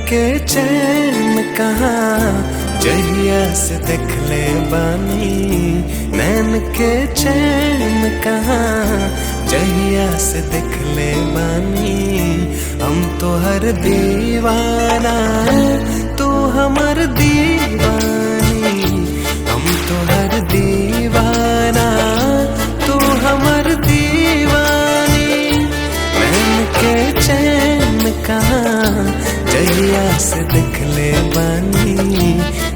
के चैन कहाँ जहिया से देख ले बानी। नैन के चैन कहाँ जहिया से देख ले बानी। हम तो हर दीवाना तू हमर दीवानी। हम तो हर दीवाना तू हमर दीवानी। नैन के चैन कहाँ जहिया से देख ले बानी।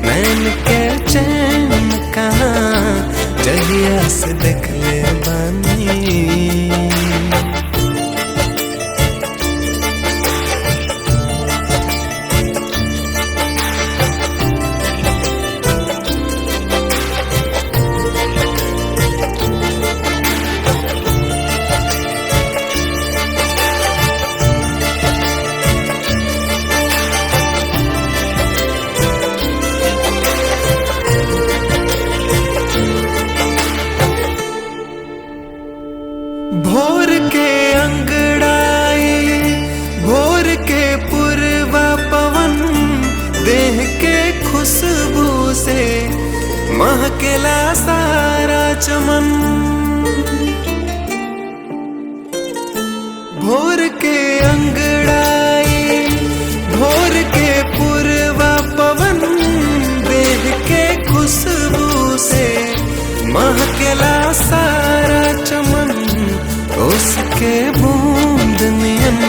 नैन के चैन कहाँ जहिया से देख ले बानी। भोर के अंगड़ाई भोर के पूर्वा पवन। देह के खुशबू से महकेला सारा चमन। भोर के अंगड़ाई भोर के पूर्वा पवन। देह के खुशबू से महकेला सारा चमन। उसके बूंद नियन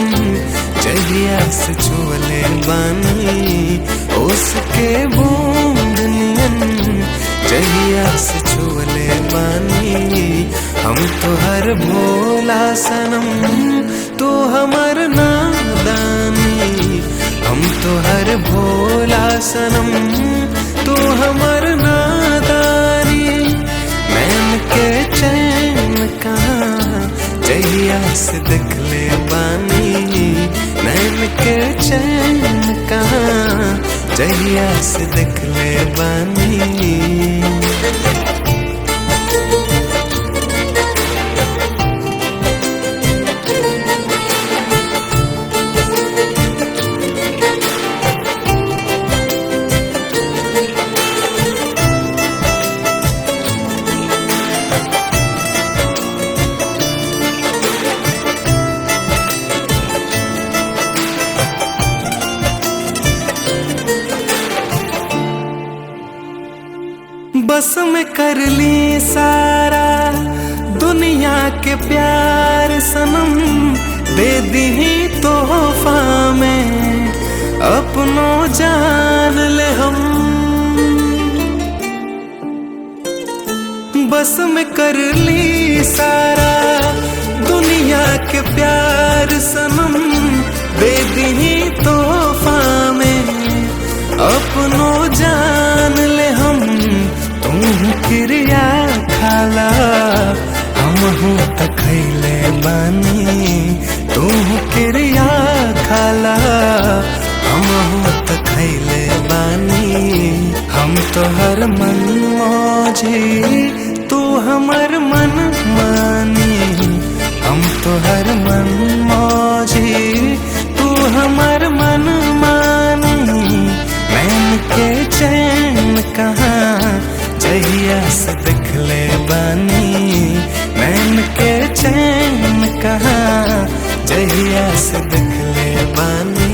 जहिया से छुअले बानी। उसके बूंद नियन जहिया से छुअले बानी। हम तो हर भोला सनम तू हमर नादानी। हम तो हर भोला सनम तू हमर नादानी। नैन के चैन कहाँ जहिया से देख ले बानी। नैन के चैन कहाँ जहिया से देख ले बानी। बस में कर ली सारा दुनिया के प्यार सनम। दे दी तोहफा में अपनों जान ले हम। बस में कर ली सारा दुनिया के प्यार सनम। दे दी तोहफा में अपनों जान ले हम। तुम क्रिया खाला हम हूँ तखैले बानी। तुम क्रिया खाला हम हूँ तखैले बानी। हम तो हर मन मौजी तू हमर मन मानी। हम तो हर मन मौजी तू हमर मन मानी। नैन के चैन कहाँ जहिया से देख ले बानी। नैन के चैन कहाँ जहिया से देख ले बानी।